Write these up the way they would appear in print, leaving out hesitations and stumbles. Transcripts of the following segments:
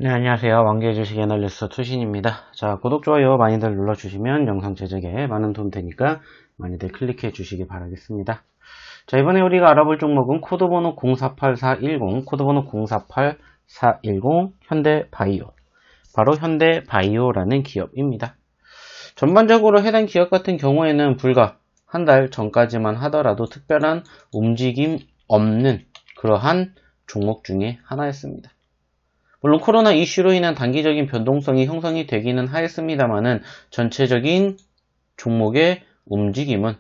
네, 안녕하세요. 왕좌의 주식 애널리스트 투신입니다. 자, 구독, 좋아요 많이들 눌러주시면 영상 제작에 많은 도움 되니까 많이들 클릭해 주시기 바라겠습니다. 자, 이번에 우리가 알아볼 종목은 코드번호 048410, 코드번호 048410 현대바이오. 바로 현대바이오라는 기업입니다. 전반적으로 해당 기업 같은 경우에는 불과 한 달 전까지만 하더라도 특별한 움직임 없는 그러한 종목 중에 하나였습니다. 물론 코로나 이슈로 인한 단기적인 변동성이 형성이 되기는 하였습니다만은 전체적인 종목의 움직임은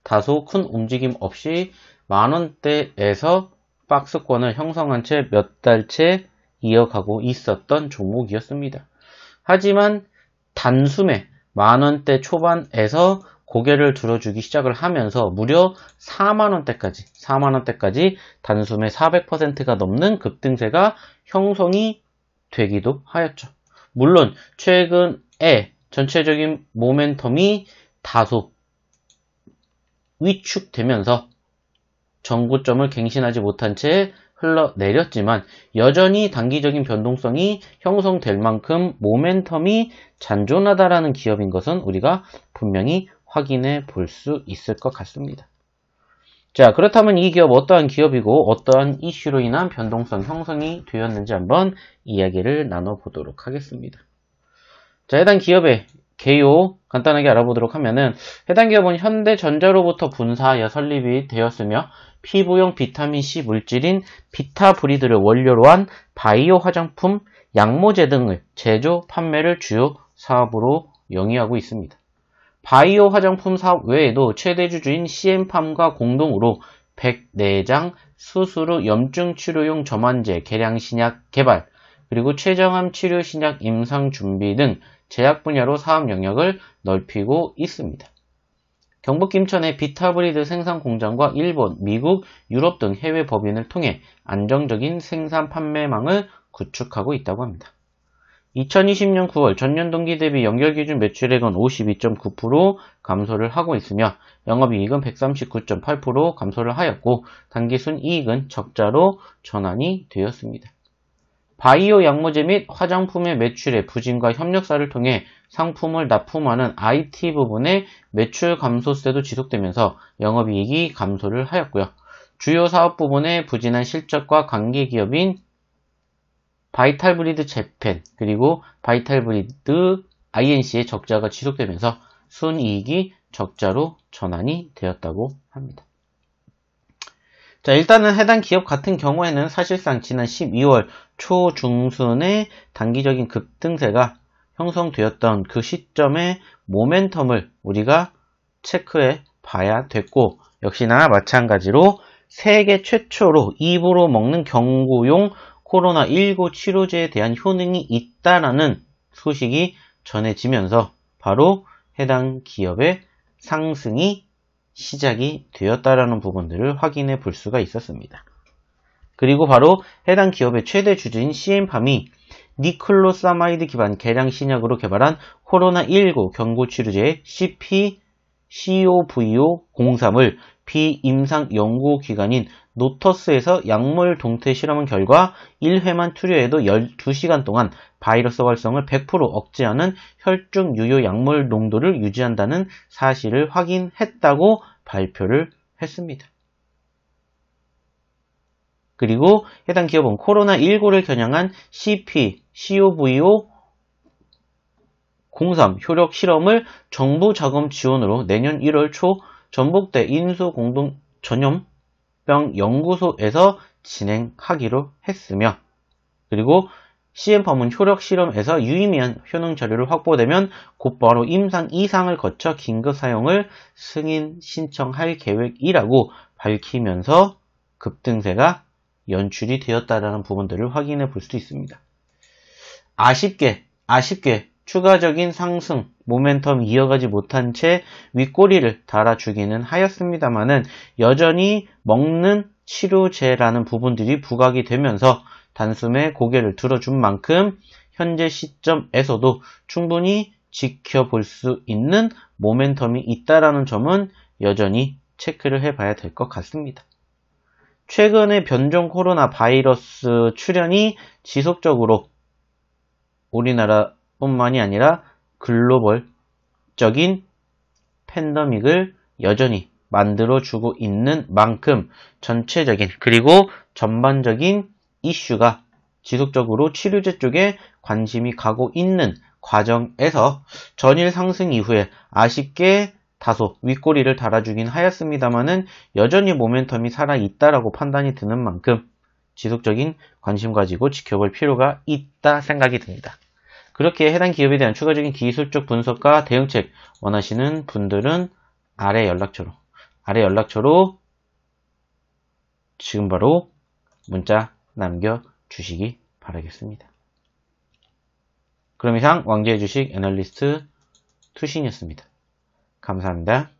다소 큰 움직임 없이 만원대에서 박스권을 형성한 채 몇 달째 이어가고 있었던 종목이었습니다. 하지만 단숨에 만원대 초반에서 고개를 들어주기 시작을 하면서 무려 4만원대까지 단숨에 400%가 넘는 급등세가 형성이 되기도 하였죠. 물론 최근에 전체적인 모멘텀이 다소 위축되면서 정고점을 갱신하지 못한 채 흘러내렸지만 여전히 단기적인 변동성이 형성될 만큼 모멘텀이 잔존하다라는 기업인 것은 우리가 분명히 확인해 볼 수 있을 것 같습니다. 자, 그렇다면 이 기업 어떠한 기업이고 어떠한 이슈로 인한 변동성 형성이 되었는지 한번 이야기를 나눠보도록 하겠습니다. 자, 해당 기업의 개요 간단하게 알아보도록 하면은 해당 기업은 현대전자로부터 분사하여 설립이 되었으며 피부용 비타민C 물질인 비타브리드를 원료로 한 바이오 화장품, 약모제 등을 제조, 판매를 주요 사업으로 영위하고 있습니다. 바이오 화장품 사업 외에도 최대 주주인 CM팜과 공동으로 104장 수수루 염증 치료용 점환제 개량 신약 개발, 그리고 췌장암 치료 신약 임상 준비 등 제약 분야로 사업 영역을 넓히고 있습니다. 경북 김천의 비타브리드 생산 공장과 일본, 미국, 유럽 등 해외 법인을 통해 안정적인 생산 판매망을 구축하고 있다고 합니다. 2020년 9월 전년 동기 대비 연결기준 매출액은 52.9% 감소를 하고 있으며 영업이익은 139.8% 감소를 하였고 단기순이익은 적자로 전환이 되었습니다. 바이오 약모제 및 화장품의 매출의 부진과 협력사를 통해 상품을 납품하는 IT 부분의 매출 감소세도 지속되면서 영업이익이 감소를 하였고요. 주요 사업 부분의 부진한 실적과 관계 기업인 바이탈브리드 재팬 그리고 바이탈브리드 INC의 적자가 지속되면서 순이익이 적자로 전환이 되었다고 합니다. 자, 일단은 해당 기업 같은 경우에는 사실상 지난 12월 초중순에 단기적인 급등세가 형성되었던 그 시점의 모멘텀을 우리가 체크해 봐야 됐고 역시나 마찬가지로 세계 최초로 입으로 먹는 경구용 코로나19 치료제에 대한 효능이 있다라는 소식이 전해지면서 바로 해당 기업의 상승이 시작이 되었다라는 부분들을 확인해 볼 수가 있었습니다. 그리고 바로 해당 기업의 최대 주주인 CM팜이 니클로사마이드 기반 개량 신약으로 개발한 코로나19 경구치료제 COVO03을 비임상 연구기관인 노터스에서 약물 동태 실험 결과 1회만 투여해도 12시간 동안 바이러스 활성을 100% 억제하는 혈중 유효 약물 농도를 유지한다는 사실을 확인했다고 발표를 했습니다. 그리고 해당 기업은 코로나19를 겨냥한 COVO03 효력 실험을 정부 자금 지원으로 내년 1월 초 전북대 인수공동 전염병 연구소에서 진행하기로 했으며 그리고 CM팜은 효력 실험에서 유의미한 효능 자료를 확보되면 곧바로 임상 2상을 거쳐 긴급 사용을 승인 신청할 계획이라고 밝히면서 급등세가 연출이 되었다는 부분들을 확인해 볼 수 있습니다. 아쉽게 추가적인 상승 모멘텀 이어가지 못한 채 윗꼬리를 달아주기는 하였습니다만은 여전히 먹는 치료제라는 부분들이 부각이 되면서 단숨에 고개를 들어준 만큼 현재 시점에서도 충분히 지켜볼 수 있는 모멘텀이 있다라는 점은 여전히 체크를 해봐야 될 것 같습니다. 최근에 변종 코로나 바이러스 출현이 지속적으로 우리나라뿐만이 아니라 글로벌적인 팬데믹을 여전히 만들어주고 있는 만큼 전체적인 그리고 전반적인 이슈가 지속적으로 치료제 쪽에 관심이 가고 있는 과정에서 전일 상승 이후에 아쉽게 다소 윗꼬리를 달아주긴 하였습니다만은 여전히 모멘텀이 살아있다라고 판단이 드는 만큼 지속적인 관심 가지고 지켜볼 필요가 있다 생각이 듭니다. 그렇게 해당 기업에 대한 추가적인 기술적 분석과 대응책 원하시는 분들은 아래 연락처로 지금 바로 문자 남겨주시기 바라겠습니다. 그럼 이상 왕재의 주식 애널리스트 투신이었습니다. 감사합니다.